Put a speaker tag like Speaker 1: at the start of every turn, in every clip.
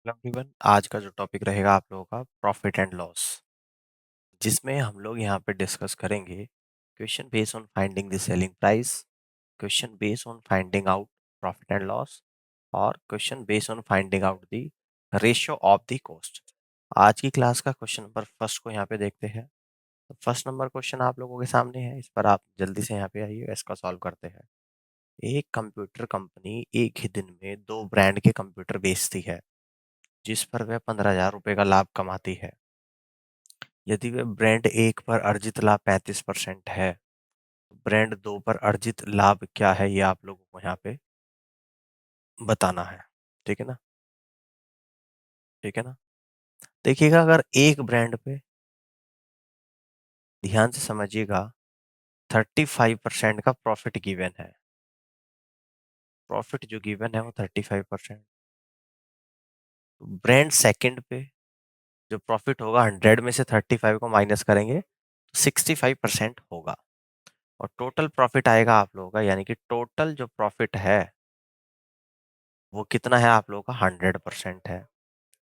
Speaker 1: Hello everyone, आज का जो टॉपिक रहेगा आप लोगों का प्रॉफिट एंड लॉस, जिसमें हम लोग यहाँ पे डिस्कस करेंगे question based on finding the selling price, question based on finding out profit and loss और question based on finding out the ratio of the cost. आज की क्लास का क्वेश्चन नंबर फर्स्ट को यहाँ पे देखते हैं। तो फर्स्ट नंबर क्वेश्चन आप लोगों के सामने है, इस पर आप जल्दी से यहाँ पे आइए, इसका सॉल्व करते हैं। एक कंप्यूटर कंपनी एक ही दिन में दो ब्रांड के कंप्यूटर बेचती है, जिस पर वह 15,000 रुपये का लाभ कमाती है। यदि वह ब्रांड एक पर अर्जित लाभ 35% है, तो ब्रांड दो पर अर्जित लाभ क्या है, ये आप लोगों को यहाँ पे बताना है। ठीक है ना? ठीक है ना? देखिएगा, अगर एक ब्रांड पे ध्यान से समझिएगा, 35% का प्रॉफिट गिवन है। प्रॉफिट जो गिवन है वो 35%। ब्रांड सेकंड पे जो प्रॉफिट होगा, 100 में से 35 को माइनस करेंगे तो 65% होगा। और टोटल प्रॉफिट आएगा आप लोगों का, यानी कि टोटल जो प्रॉफिट है वो कितना है, आप लोगों का 100% है।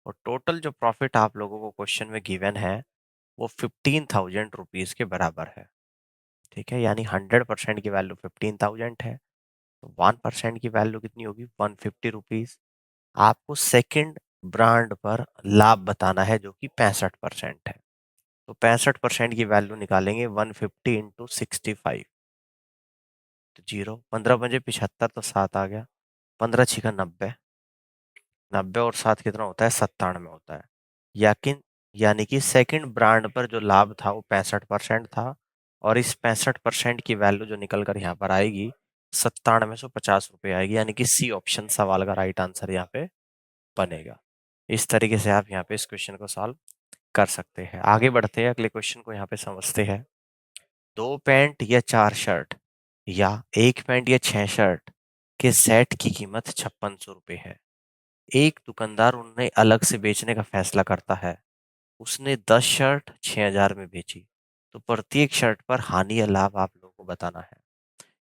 Speaker 1: और टोटल जो प्रॉफिट आप लोगों को क्वेश्चन में गिवन है वो 15,000 रुपीज के बराबर है। ठीक है, यानी 100% की वैल्यू 15,000 है, तो 1% की वैल्यू कितनी होगी, 150 रुपीज। आपको सेकंड ब्रांड पर लाभ बताना है जो कि 65% है। तो 65% की वैल्यू निकालेंगे, 150 इंटू 65, तो 0, 15 × 5 = 75, तो 7 आ गया। 15 × 6 = 90, 90 और 7 कितना होता है, 97 होता है। याकिन यानी कि सेकंड ब्रांड पर जो लाभ था वो 65% था, और इस 65% की वैल्यू जो निकल कर यहाँ पर आएगी, 9750 रुपये आएगी, यानी कि सी ऑप्शन सवाल का राइट आंसर यहाँ पे बनेगा। इस तरीके से आप यहाँ पे इस क्वेश्चन को सॉल्व कर सकते हैं। आगे बढ़ते हैं, अगले क्वेश्चन को यहाँ पे समझते हैं। 2 पैंट या 4 शर्ट या 1 पैंट या 6 शर्ट के सेट की कीमत 5600 रुपये है। एक दुकानदार उन्हें अलग से बेचने का फैसला करता है। उसने 10 शर्ट 6,000 में बेची, तो प्रत्येक शर्ट पर हानि या लाभ आप लोगों को बताना है।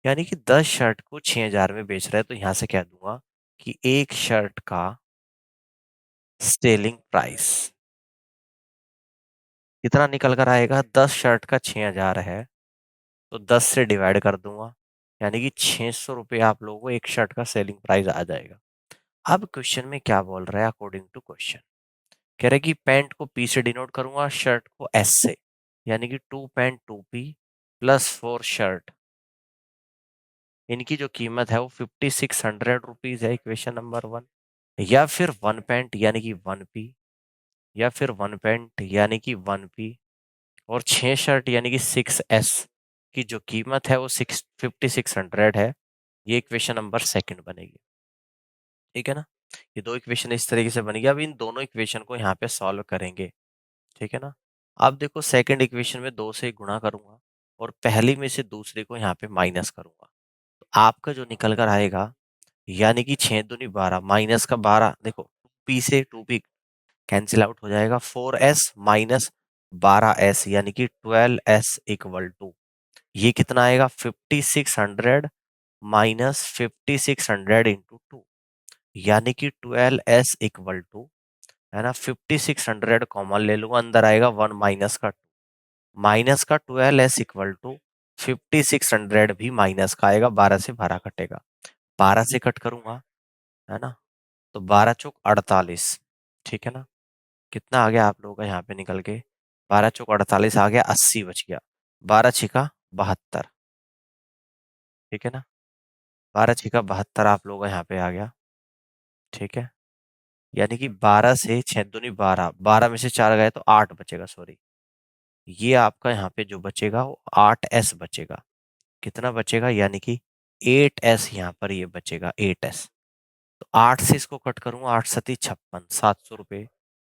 Speaker 1: यानी कि 10 शर्ट को 6,000 में बेच रहा है, तो यहाँ से कह दूंगा कि एक शर्ट का सेलिंग प्राइस कितना निकल कर आएगा, 10 शर्ट का 6,000 है, तो 10 से डिवाइड कर दूंगा, यानी कि 600 रुपये आप लोगों को एक शर्ट का सेलिंग प्राइस आ जाएगा। अब क्वेश्चन में क्या बोल रहा है, अकॉर्डिंग टू क्वेश्चन कह रहा है कि पैंट को पी से डिनोट करूंगा, शर्ट को एस से, यानी कि 2 पैंट 2 पी प्लस 4 शर्ट, इनकी जो कीमत है वो 5600 रुपीज है, इक्वेशन नंबर 1। या फिर 1 पैंट यानी कि 1 पी, या फिर 1 पैंट यानी कि 1 पी, और 6 शर्ट यानी कि 6 एस की जो कीमत है वो 5600 है। ये इक्वेशन नंबर सेकंड बनेगी। ठीक है ना? ये दो इक्वेशन इस तरीके से बनेगी। अब इन दोनों इक्वेशन को यहाँ पे सॉल्व करेंगे। ठीक है ना? अब देखो, सेकंड इक्वेशन में 2 से गुणा करूंगा और पहली में से दूसरे को यहाँ पे माइनस करूंगा, तो आपका जो निकल कर आएगा, यानी कि 6 दूनी 12 माइनस का 12, देखो पी से 2 पी कैंसिल आउट हो जाएगा, 4s माइनस 12s यानी कि 12s इक्वल टू, ये कितना आएगा, 5600 माइनस 5600 इंटू 2, यानी कि 12s इक्वल टू, है ना, 5600 कॉमन ले लूंगा, अंदर आएगा 1 माइनस का 12s इक्वल टू 5600 भी माइनस का आएगा, 12 से 12 कटेगा, 12 से कट करूंगा, है ना, तो 12 चौक 48। ठीक है ना? कितना आ गया आप लोगों का यहाँ पे निकल के, 12 चौक 48 आ गया, 80 बच गया, 12 छिका 72। ठीक है ना? 12 छिका 72 आप लोगों का यहाँ पे आ गया। ठीक है, यानी कि 12 से 6 दूनी 12, 12 में से 4 गए तो 8 बचेगा, सॉरी, ये आपका यहाँ पे जो बचेगा वो 8s बचेगा। कितना बचेगा, यानी कि 8s यहाँ पर ये बचेगा, 8s। तो 8 से इसको कट करूंगा, 8 सती 56, 700 रुपये,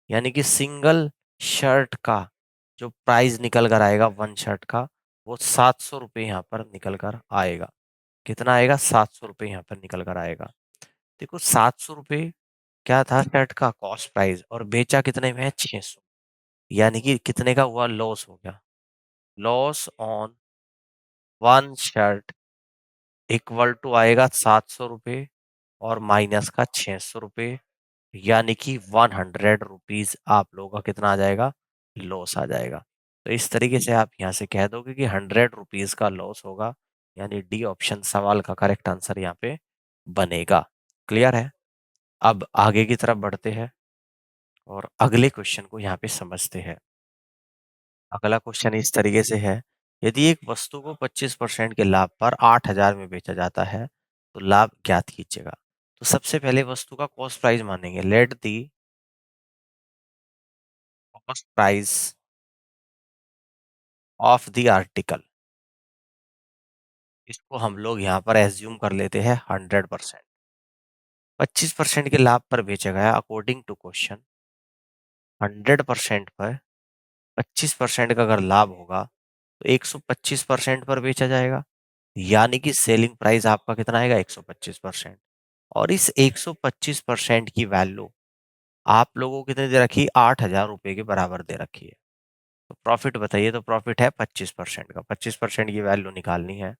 Speaker 1: यानी कि सिंगल शर्ट का जो प्राइस निकल कर आएगा, 1 शर्ट का, वो 700 रुपये यहाँ पर निकल कर आएगा। कितना आएगा, 700 रुपये यहाँ पर निकल कर आएगा। देखो, 700 रुपये क्या था शर्ट का कॉस्ट प्राइस, और बेचा कितने में है, 600, यानी कि कितने का हुआ, लॉस हो गया। Loss on 1 shirt equal to आएगा 700 रुपये और माइनस का 600 रुपये, यानी कि 100 रुपीज आप लोगों का कितना आ जाएगा, लॉस आ जाएगा। तो इस तरीके से आप यहाँ से कह दोगे कि 100 रुपीज का लॉस होगा, यानी डी ऑप्शन सवाल का करेक्ट आंसर यहाँ पे बनेगा। क्लियर है? अब आगे की तरफ बढ़ते हैं और अगले क्वेश्चन को यहाँ पे समझते हैं। अगला क्वेश्चन इस तरीके से है, यदि एक वस्तु को 25% के लाभ पर 8,000 में बेचा जाता है तो लाभ ज्ञात कीजिएगा। तो सबसे पहले वस्तु का कॉस्ट प्राइस मानेंगे। Late the cost price of the article, इसको हम लोग यहाँ पर एज्यूम कर लेते हैं 100%। 25% के लाभ पर बेचा गया अकॉर्डिंग टू क्वेश्चन। 100% पर 25% का अगर लाभ होगा तो 125% पर बेचा जाएगा, यानी कि सेलिंग प्राइस आपका कितना आएगा, 125%। और इस 125% की वैल्यू आप लोगों को कितनी दे रखी है, 8,000 रुपए के बराबर दे रखी है। तो प्रॉफिट बताइए, तो प्रॉफिट है 25% का। 25% की वैल्यू निकालनी है।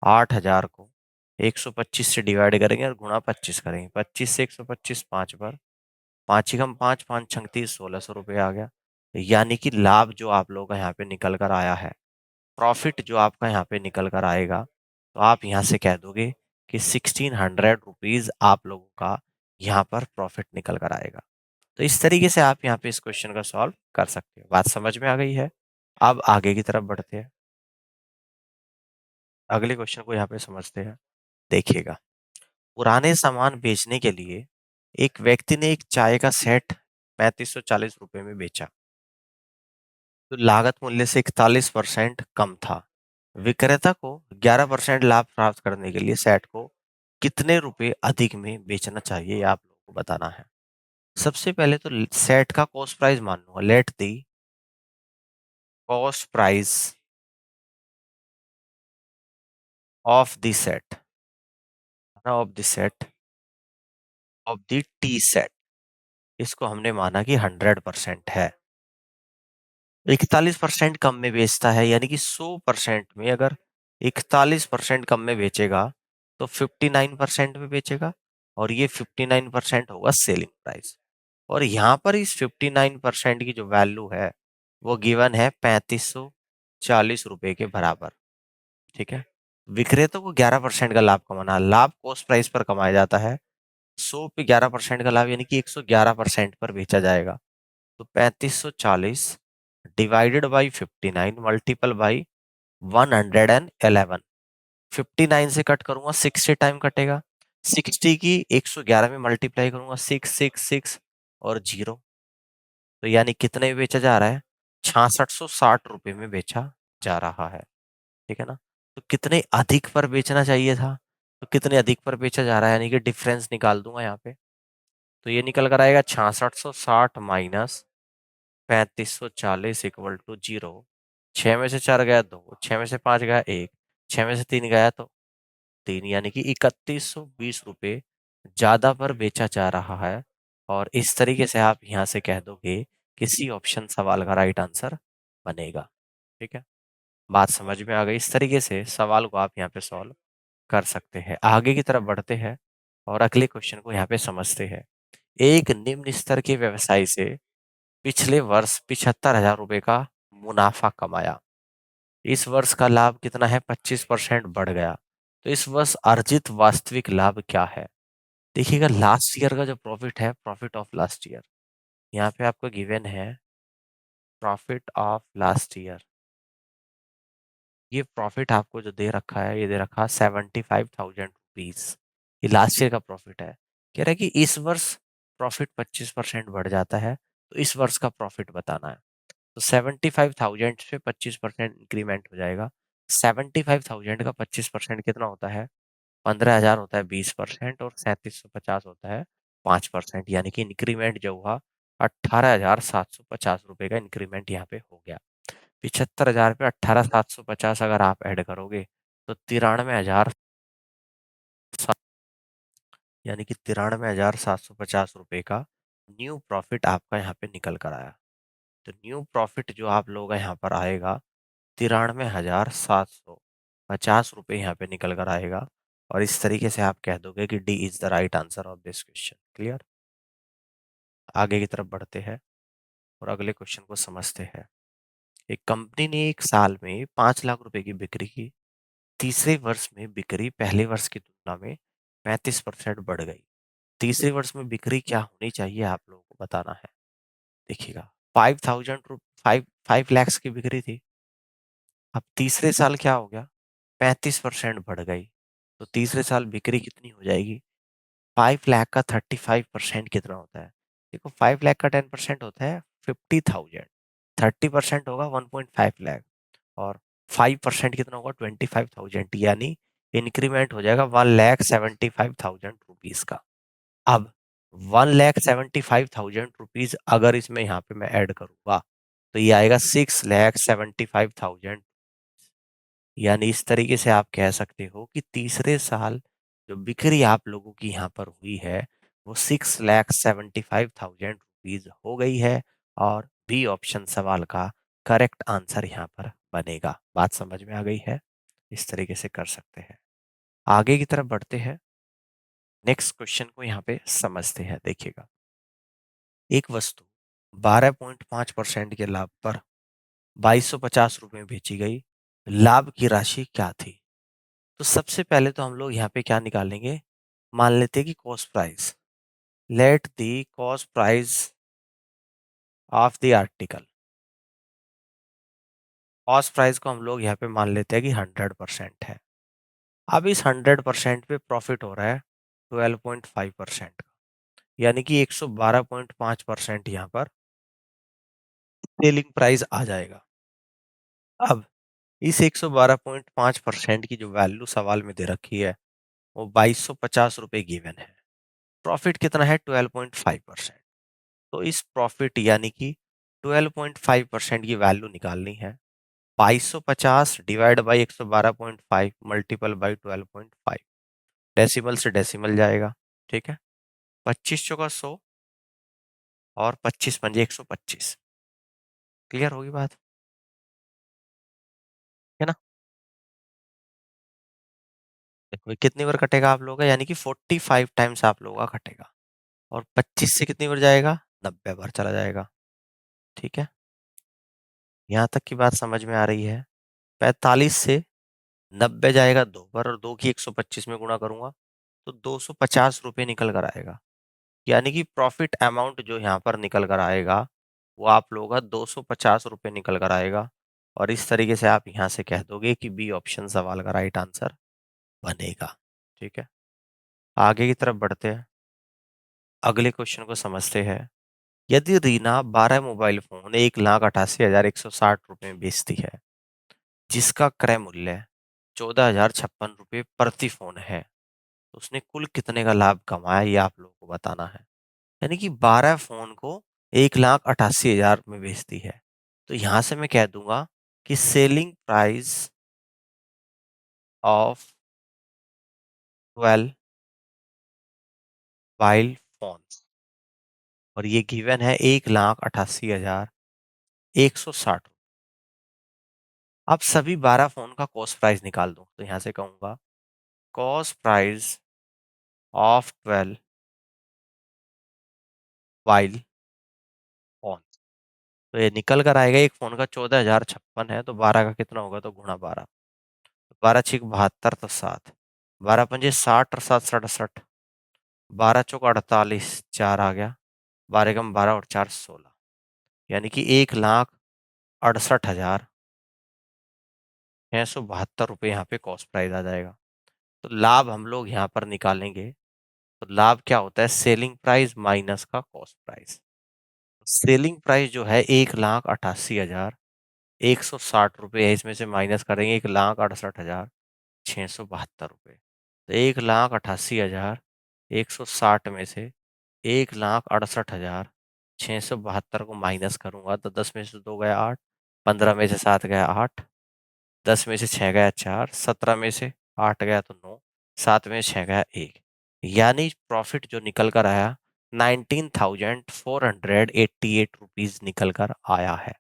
Speaker 1: 8,000 को 125 से डिवाइड करेंगे और गुणा 25 करेंगे। 25 से 125 5 बार, 5 एकम 5, 5 छंग 30, 1,600 रुपये आ गया। यानी कि लाभ जो आप लोगों का यहाँ पे निकल कर आया है, प्रॉफिट जो आपका यहाँ पे निकल कर आएगा, तो आप यहाँ से कह दोगे कि 1,600 रुपीज आप लोगों का यहाँ पर प्रॉफिट निकल कर आएगा। तो इस तरीके से आप यहाँ पे इस क्वेश्चन का सॉल्व कर सकते हो। बात समझ में आ गई है? अब आगे की तरफ बढ़ते हैं, अगले क्वेश्चन को यहाँ पे समझते हैं। देखिएगा, पुराने सामान बेचने के लिए एक व्यक्ति ने एक चाय का सेट 3540 रुपए में बेचा, तो लागत मूल्य से 41% कम था। विक्रेता को 11% लाभ प्राप्त करने के लिए सेट को कितने रुपए अधिक में बेचना चाहिए, ये आप लोगों को बताना है। सबसे पहले तो सेट का कॉस्ट प्राइस मान लूंगा। Late the cost price of the set, of the set of the T set, इसको हमने माना कि 100% है। 41% कम में बेचता है, यानी कि 100% में अगर 41% कम में बेचेगा तो 59% में बेचेगा, और ये 59% होगा सेलिंग प्राइस। और यहाँ पर इस 59% की जो वैल्यू है वो गिवन है 3540 रुपए के बराबर। ठीक है, विक्रेता को 11% का लाभ कमाना है। लाभ कॉस्ट प्राइस पर कमाया जाता है। 100 पे 11% का लाभ, यानी कि 111% पर बेचा जाएगा। तो 3540 डिवाइडेड बाई 59 मल्टीपल बाई 111। 59 से कट करूंगा 60 टाइम कटेगा। 60 की 111 में मल्टीप्लाई करूंगा 666 और जीरो, तो यानी कितने में बेचा जा रहा है, 6660 रुपए में बेचा जा रहा है। ठीक है ना? तो कितने अधिक पर बेचना चाहिए था, तो कितने अधिक पर बेचा जा रहा है, यानी कि डिफरेंस निकाल दूंगा यहाँ पे। तो ये निकल कर आएगा 6660 माइनस 3540 इक्वल टू जीरो। 6 में से 4 गया 2, 6 में से 5 गया 1, 6 में से 3 गया तो 3, यानी कि 3120 रुपये ज्यादा पर बेचा जा रहा है। और इस तरीके से आप यहाँ से कह दोगे किसी ऑप्शन सवाल का राइट आंसर बनेगा। ठीक है, बात समझ में आ गई? इस तरीके से सवाल को आप यहाँ पे सॉल्व कर सकते हैं। आगे की तरफ बढ़ते हैं और अगले क्वेश्चन को यहाँ पे समझते हैं। एक निम्न स्तर के व्यवसाय से पिछले वर्ष 75,000 रुपए का मुनाफा कमाया। इस वर्ष का लाभ कितना है, 25% बढ़ गया। तो इस वर्ष अर्जित वास्तविक लाभ क्या है? देखिएगा, लास्ट ईयर का जो प्रॉफिट है, प्रॉफिट ऑफ लास्ट ईयर, यहाँ पे आपको गिवन है प्रॉफिट ऑफ लास्ट ईयर। ये प्रॉफिट आपको जो दे रखा है, ये दे रखा है 75,000 रुपीज। ये लास्ट ईयर का प्रॉफिट है। कह रहा है कि इस वर्ष प्रॉफिट 25% बढ़ जाता है, तो इस वर्ष का प्रॉफिट बताना है। तो 75,000 पे 25% इंक्रीमेंट हो जाएगा। 75,000 का 25% कितना होता है, 15,000 होता है 20%, और 3750 होता है 5%, यानी कि इंक्रीमेंट जो हुआ 18,750 रुपए का इंक्रीमेंट यहाँ पे हो गया। 75,000 पे 18,750 अगर आप ऐड करोगे तो 93,000, यानी कि 93,750 रुपए का न्यू प्रॉफिट आपका यहाँ पे निकल कर आया। तो न्यू प्रॉफिट जो आप लोगों का यहाँ पर आएगा, 93,750 रुपये यहाँ पे निकल कर आएगा। और इस तरीके से आप कह दोगे कि D is the right answer of this question. Clear? आगे की तरफ बढ़ते हैं और अगले क्वेश्चन को समझते हैं। एक कंपनी ने एक साल में 5 लाख रुपए की बिक्री की। तीसरे वर्ष में बिक्री पहले वर्ष की तुलना में 35% बढ़ गई। तीसरे वर्ष में बिक्री क्या होनी चाहिए आप लोगों को बताना है। देखिएगा, 5 लैक्स की बिक्री थी। अब तीसरे साल क्या हो गया, 35% बढ़ गई। तो तीसरे साल बिक्री कितनी हो जाएगी, 5 लाख का 35% कितना होता है। देखो 5 लाख का 10% होता है 50,000। 30% होगा 1.5 लाख और 5% कितना होगा 25,000, यानी इंक्रीमेंट हो जाएगा 1,75,000 का। अब 1,75,000 अगर इसमें यहाँ पे मैं ऐड करूंगा तो ये आएगा 6,75,000। यानी इस तरीके से आप कह सकते हो कि तीसरे साल जो बिक्री आप लोगों की यहाँ पर हुई है वो 6,75,000 हो गई है और बी ऑप्शन सवाल का करेक्ट आंसर यहाँ पर बनेगा। बात समझ में आ गई है, इस तरीके से कर सकते हैं। आगे की तरफ बढ़ते हैं, नेक्स्ट क्वेश्चन को यहाँ पे समझते हैं। देखिएगा, एक वस्तु 12.5% के लाभ पर 2,250 रुपये में बेची गई, लाभ की राशि क्या थी। तो सबसे पहले तो हम लोग यहाँ पे क्या निकालेंगे, मान लेते हैं कि cost price. Let the cost price of the article, cost price को हम लोग यहाँ पे मान लेते हैं कि 100% है। अब इस 100% पे प्रॉफिट हो रहा है 12.5% का, यानी कि 112.5% यहाँ पर सेलिंग प्राइस आ जाएगा। अब इस 112.5% की जो वैल्यू सवाल में दे रखी है वो 2,250 रुपये गिवन है। प्रॉफिट कितना है 12.5%। तो इस प्रॉफिट यानी कि 12.5% की वैल्यू निकालनी है। 2,250 divide by 112.5 multiple by 12.5, decimal से डेसिमल जाएगा। ठीक है, 25 चौका 100 और 25 पंजे 125। क्लियर होगी बात, है ना। देखो ये कितनी बार कटेगा आप लोगों का, यानी कि 45 टाइम्स आप लोगों का कटेगा और 25 से कितनी बार जाएगा, 90 बार चला जाएगा। ठीक है, यहाँ तक की बात समझ में आ रही है। 45 से 90 जाएगा 2 बार और 2 की 125 में गुणा करूंगा तो 250 रुपये निकल कर आएगा। यानी कि प्रॉफिट अमाउंट जो यहाँ पर निकल कर आएगा वो आप लोगों का 250 रुपये निकल कर आएगा। और इस तरीके से आप यहाँ से कह दोगे कि बी ऑप्शन सवाल का राइट आंसर बनेगा। ठीक है, आगे की तरफ बढ़ते हैं, अगले क्वेश्चन को समझते हैं। यदि रीना 12 मोबाइल फोन 1,88,160 रुपये में बेचती है, जिसका क्रय मूल्य 14,056 रुपये प्रति फोन है, तो उसने कुल कितने का लाभ कमाया ये आप लोगों को बताना है। यानी कि 12 फोन को 1,88,000 में बेचती है, तो यहां से मैं कह दूंगा कि selling price of 12 mobile phone, और ये गिवन है 1,88,160। अब सभी 12 फोन का कॉस्ट प्राइस निकाल दूं तो यहां से कहूंगा cost price of 12 mobile phone. तो ये निकल कर आएगा, एक फोन का 14,056 है तो 12 का कितना होगा, तो गुणा 12। 12 छिक 72 तो 7, 12 पंजे 60 और 7 67, 12 चौक 48, 4 आ गया, 12 कम 12 और 4 16, यानी कि 1,68,672 यहाँ पे कॉस्ट प्राइस आ जाएगा। तो लाभ हम लोग यहाँ पर निकालेंगे तो लाभ क्या होता है, सेलिंग प्राइस माइनस का कॉस्ट प्राइस। सेलिंग प्राइस जो है 1,88,160 है, इसमें से माइनस करेंगे 1,68,672 रुपये। तो 1,88,160 में से 1,68,672 को माइनस करूंगा तो 10 में से 2 गया 8, 15 में से 7 गया 8, 10 में से 6 गया 4, 17 में से 8 गया तो 9, 7 में से 6 गया 1, यानी प्रॉफिट जो निकल कर आया 19,488 निकल कर आया है।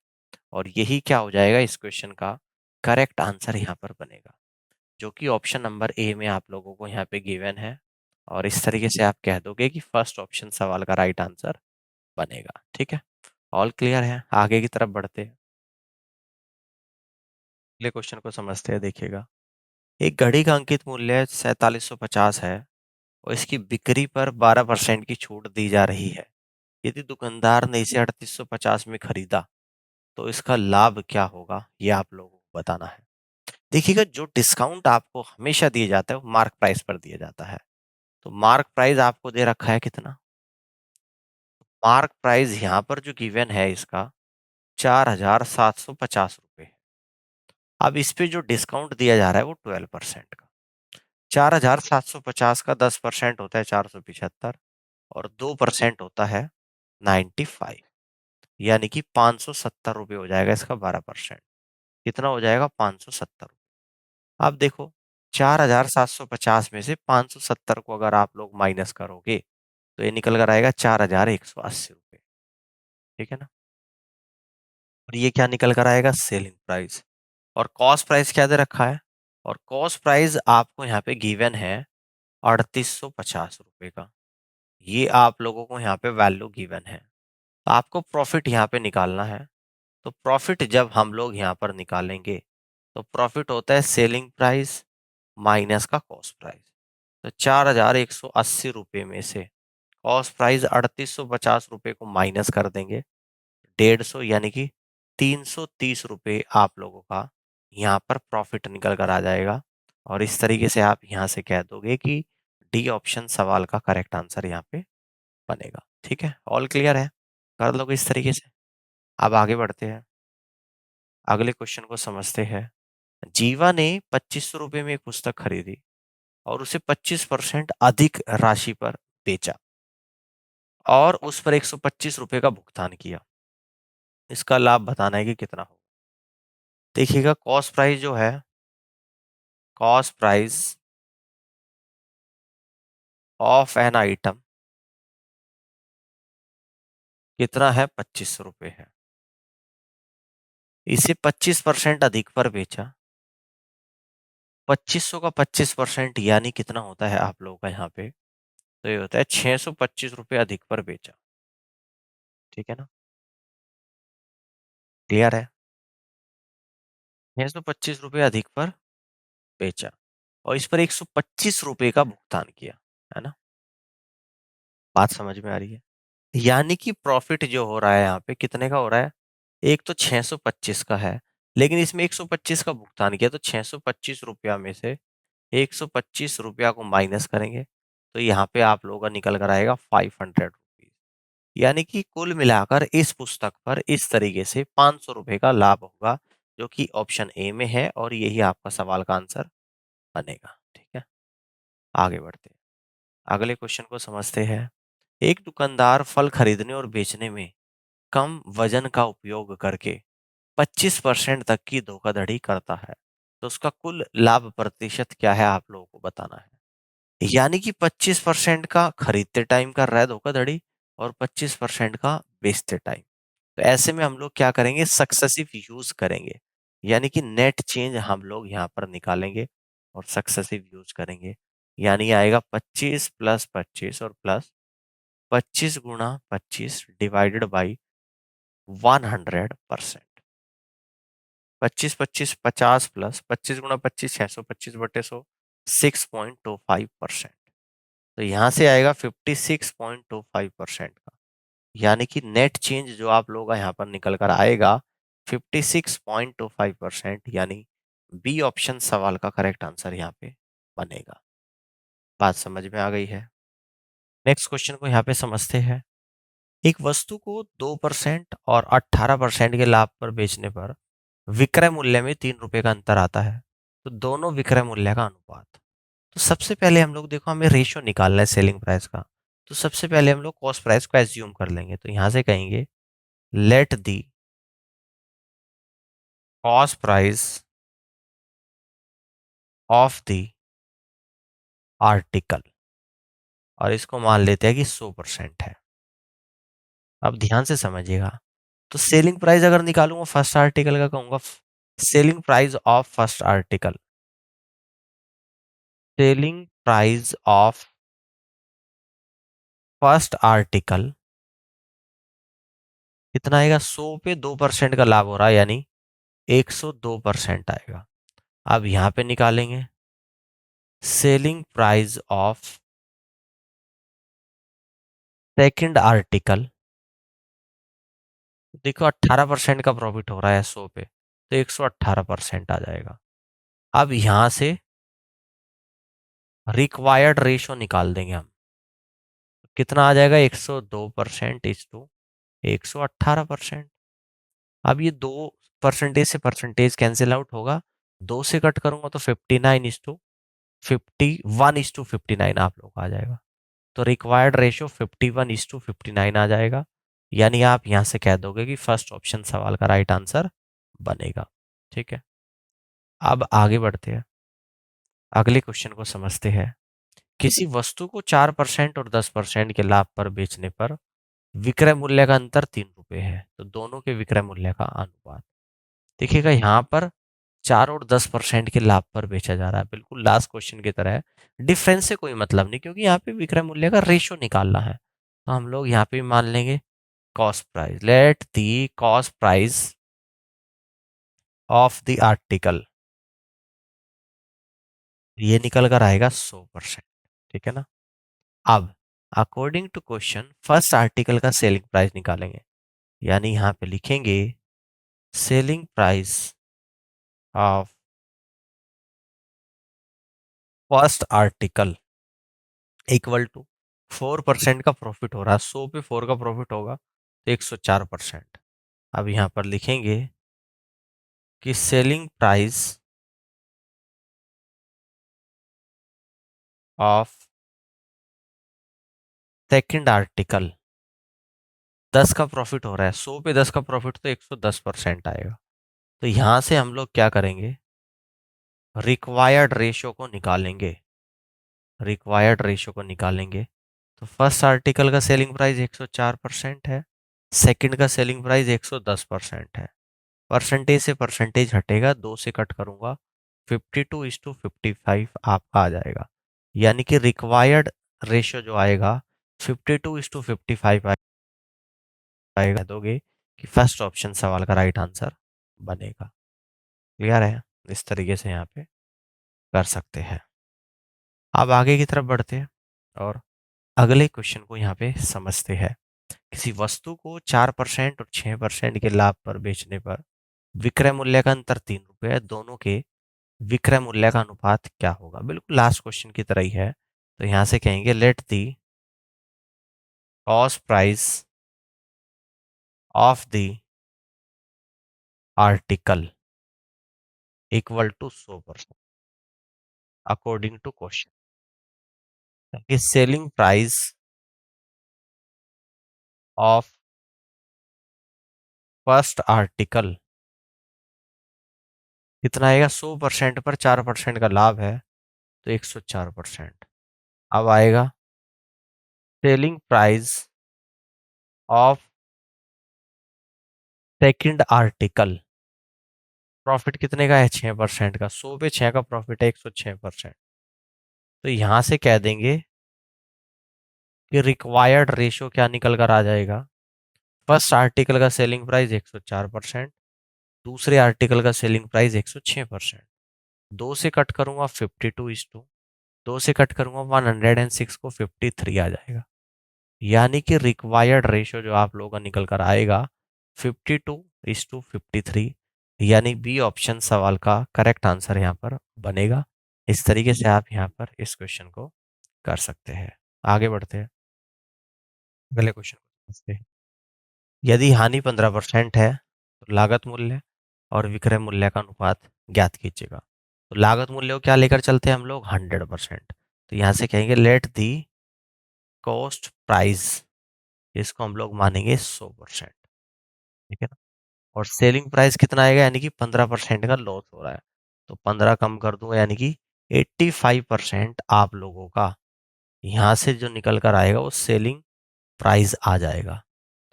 Speaker 1: और यही क्या हो जाएगा, इस क्वेश्चन का करेक्ट आंसर यहाँ पर बनेगा, जो कि ऑप्शन नंबर ए में आप लोगों को यहाँ पे गिवन है। और इस तरीके से आप कह दोगे कि फर्स्ट ऑप्शन सवाल का राइट आंसर बनेगा। ठीक है, ऑल क्लियर है, आगे की तरफ बढ़ते हैं। अगले क्वेश्चन को समझते हैं, देखिएगा। एक घड़ी का अंकित मूल्य 4750 है और इसकी बिक्री पर 12% की छूट दी जा रही है। यदि दुकानदार ने इसे 3850 में खरीदा तो इसका लाभ क्या होगा, ये आप लोगों को बताना है। देखिएगा, जो डिस्काउंट आपको हमेशा दिया जाता है वो मार्क प्राइस पर दिया जाता है। तो मार्क प्राइस आपको दे रखा है कितना? मार्क प्राइस यहाँ पर जो गिवन है इसका 4750 रुपये। अब इस पे जो डिस्काउंट दिया जा रहा है वो 12% का। 4750 का 10% होता है 475 और 2% होता है 95, यानी कि 570 रुपये हो जाएगा इसका 12%। कितना हो जाएगा? 570। अब देखो, 4750 में से 570 को अगर आप लोग माइनस करोगे तो ये निकल कर आएगा 4180 रुपये। ठीक है ना? और ये क्या निकल कर आएगा? Selling price. और कॉस्ट प्राइस क्या दे रखा है? और कॉस्ट प्राइस आपको यहाँ पे गिवन है 3850 रुपये का। ये आप लोगों को यहाँ पे वैल्यू गिवन है। तो आपको प्रॉफिट यहाँ पे निकालना है। तो प्रॉफिट जब हम लोग यहाँ पर निकालेंगे तो प्रॉफिट होता है सेलिंग प्राइस माइनस का कॉस्ट प्राइस। तो 4180 रुपये में से कॉस्ट प्राइस 3850 रुपये को माइनस कर देंगे 150, यानी कि 330 रुपये आप लोगों का यहाँ पर प्रॉफिट निकल कर आ जाएगा। और इस तरीके से आप यहाँ से कह दोगे कि डी ऑप्शन सवाल का करेक्ट आंसर यहाँ पे बनेगा। ठीक है, ऑल क्लियर है, कर लोगे इस तरीके से। अब आगे बढ़ते हैं, अगले क्वेश्चन को समझते हैं। जीवा ने 2500 रुपये में एक पुस्तक खरीदी और उसे 25% अधिक राशि पर बेचा और उस पर 125 रुपये का भुगतान किया। इसका लाभ बताना है कि कितना हो। देखिएगा, कॉस्ट प्राइस जो है, cost price of an item कितना है? 2500 रुपये है। इसे 25% अधिक पर बेचा। 2500 का 25% यानी कितना होता है आप लोगों का यहाँ पे? तो ये होता है 625 रुपये अधिक पर बेचा। ठीक है ना? क्लियर है? 625 रुपये अधिक पर बेचा और इस पर 125 रुपये का भुगतान किया। है ना? बात समझ में आ रही है? यानी कि प्रॉफिट जो हो रहा है यहाँ पे कितने का हो रहा है? एक तो 625 का है, लेकिन इसमें 125 का भुगतान किया, तो 625 रुपया में से 125 रुपया को माइनस करेंगे तो यहाँ पे आप लोगों का निकल कर आएगा 500 रुपीज। यानी कि कुल मिलाकर इस पुस्तक पर इस तरीके से 500 रुपये का लाभ होगा, जो कि ऑप्शन ए में है और यही आपका सवाल का आंसर बनेगा। ठीक है, आगे बढ़ते हैं, अगले क्वेश्चन को समझते हैं। एक दुकानदार फल खरीदने और बेचने में कम वजन का उपयोग करके 25% तक की धोखाधड़ी करता है, तो उसका कुल लाभ प्रतिशत क्या है आप लोगों को बताना है। यानी कि 25% का खरीदते टाइम कर रहा है धोखाधड़ी और 25% का बेचते टाइम। तो ऐसे में हम लोग क्या करेंगे? सक्सेसिव यूज करेंगे, यानी कि नेट चेंज हम लोग यहाँ पर निकालेंगे और सक्सेसिव यूज करेंगे। यानी आएगा 25 प्लस 25 और प्लस 25 × 25 डिवाइडेड बाई 100%। 25 प्लस 25 × 25 625/100 6.25%। तो यहाँ से आएगा 56.25% का, यानी कि नेट चेंज जो आप लोगों का यहाँ पर निकल कर आएगा 56.25%, यानी बी ऑप्शन सवाल का करेक्ट आंसर यहाँ पे बनेगा। बात समझ में आ गई है? नेक्स्ट क्वेश्चन को यहाँ पे समझते हैं। एक वस्तु को 2% और 18% के लाभ पर बेचने पर विक्रय मूल्य में 3 रुपए का अंतर आता है, तो दोनों विक्रय मूल्य का अनुपात। तो सबसे पहले हम लोग देखो, हमें रेशियो निकालना है सेलिंग प्राइस का। तो सबसे पहले हम लोग कॉस्ट प्राइस को एज्यूम कर लेंगे, तो यहां से कहेंगे let the cost price of the article, और इसको मान लेते हैं कि 100% है। अब ध्यान से समझिएगा, तो सेलिंग प्राइस अगर निकालूंगा फर्स्ट आर्टिकल का, कहूंगा selling price of first article, selling price of first article कितना आएगा, 100 पे 2% का लाभ हो रहा है, यानी 102% आएगा। अब यहां पे निकालेंगे selling price of second article. देखो 18% का प्रॉफिट हो रहा है 100 पे, तो 118% आ जाएगा। अब यहां से रिक्वायर्ड रेशो निकाल देंगे हम, कितना आ जाएगा, 102% इज टू 118%। अब ये 2% से परसेंटेज कैंसिल आउट होगा, 2 से कट करूंगा तो 51:59 आप लोग को आ जाएगा। तो रिक्वायर्ड रेशो 51:59 आ जाएगा, यानी आप यहां से कह दोगे कि फर्स्ट ऑप्शन सवाल का राइट आंसर बनेगा। ठीक है, अब आगे बढ़ते हैं, अगले क्वेश्चन को समझते हैं। किसी वस्तु को 4% और 10% के लाभ पर बेचने पर विक्रय मूल्य का अंतर 3 रुपए है, तो दोनों के विक्रय मूल्य का अनुपात। देखिएगा यहाँ पर 4 और 10% के लाभ पर बेचा जा रहा है, बिल्कुल लास्ट क्वेश्चन की तरह है। डिफरेंस से कोई मतलब नहीं, क्योंकि यहाँ पे विक्रय मूल्य का रेशो निकालना है, तो हम लोग यहाँ पे मान लेंगे cost price. Let the cost price of the article, ये निकल कर आएगा 100%। ठीक है ना। अब according to question first article का सेलिंग प्राइस निकालेंगे, यानी यहाँ पे लिखेंगे selling price of first article equal to 4% का प्रॉफिट हो रहा है, 100 पे 4 का प्रॉफिट होगा तो 104%। अब यहाँ पर लिखेंगे कि selling price of second article 10 का प्रॉफिट हो रहा है, 100 पे 10 का प्रॉफिट तो 110% आएगा। तो यहाँ से हम लोग क्या करेंगे, रिक्वायर्ड रेशो को निकालेंगे। रिक्वायर्ड रेशो को निकालेंगे तो फर्स्ट आर्टिकल का सेलिंग प्राइस 104% है, सेकंड का सेलिंग प्राइस 110% है। परसेंटेज से परसेंटेज हटेगा, 2 से कट करूंगा 52:55 आपका आ जाएगा, यानी कि रिक्वायर्ड रेशियो जो आएगा 52:55 आएगा। दोगे कि फर्स्ट ऑप्शन सवाल का राइट आंसर बनेगा। क्लियर है, इस तरीके से यहाँ पे कर सकते हैं। अब आगे की तरफ बढ़ते हैं और अगले क्वेश्चन को यहाँ पे समझते हैं। किसी वस्तु को 4% और 6% के लाभ पर बेचने पर विक्रय मूल्य का अंतर 3 रुपए है, दोनों के विक्रय मूल्य का अनुपात क्या होगा। बिल्कुल लास्ट क्वेश्चन की तरह ही है, तो यहां से कहेंगे let the cost price of the article equal to 100% according to question. Selling price of first article कितना आएगा, 100% पर 4% का लाभ है तो 104%। अब आएगा selling price of second article, profit कितने का है, 6% का, 100 पे 6 का प्रॉफिट है 106%। तो यहां से कह देंगे कि रिक्वायर्ड रेशियो क्या निकल कर आ जाएगा, फर्स्ट आर्टिकल का सेलिंग प्राइस 104%, दूसरे आर्टिकल का सेलिंग प्राइस 106%। 2 से कट करूंगा 52:2, 2 से कट करूंगा 106 को 53 आ जाएगा, यानी कि रिक्वायर्ड रेशियो जो आप लोगों का निकल कर आएगा 52:53, यानी बी ऑप्शन सवाल का करेक्ट आंसर यहाँ पर बनेगा। इस तरीके से आप यहाँ पर इस क्वेश्चन को कर सकते हैं। आगे बढ़ते हैं, अगले क्वेश्चन को समझते हैं। यदि हानि 15% है तो लागत मूल्य और विक्रय मूल्य का अनुपात ज्ञात कीजिएगा। तो लागत मूल्य को क्या लेकर चलते हैं हम लोग, 100%। तो यहाँ से कहेंगे लेट दी कॉस्ट प्राइस, इसको हम लोग मानेंगे 100%। ठीक है ना। और सेलिंग प्राइस कितना आएगा, यानी कि 15% का लॉस हो रहा है, तो 15 कम कर दूंगा, यानी कि 85% आप लोगों का यहाँ से जो निकल कर आएगा वो सेलिंग प्राइस आ जाएगा।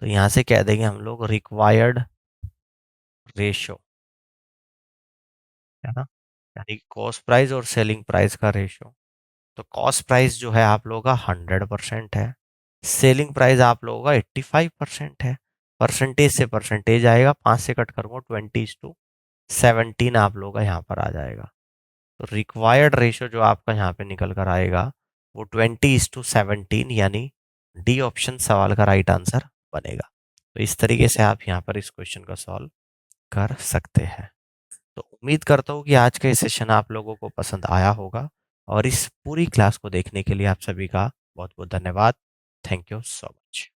Speaker 1: तो यहाँ से कह देंगे हम लोग रिक्वायर्ड रेशो, है ना, यानी कॉस्ट प्राइस और सेलिंग प्राइस का रेशो। तो कॉस्ट प्राइस जो है आप लोगों का 100% है, सेलिंग प्राइस आप लोगों का 85% है। परसेंटेज से परसेंटेज आएगा, 5 से कट करूँगा 20:17 आप लोगों का यहाँ पर आ जाएगा। तो रिक्वायर्ड रेशियो जो आपका यहाँ पे निकल कर आएगा वो 20:17 यानी डी ऑप्शन सवाल का राइट आंसर बनेगा। तो इस तरीके से आप यहाँ पर इस क्वेश्चन को सॉल्व कर सकते हैं। तो उम्मीद करता हूँ कि आज का ये सेशन आप लोगों को पसंद आया होगा और इस पूरी क्लास को देखने के लिए आप सभी का बहुत बहुत धन्यवाद। Thank you so much.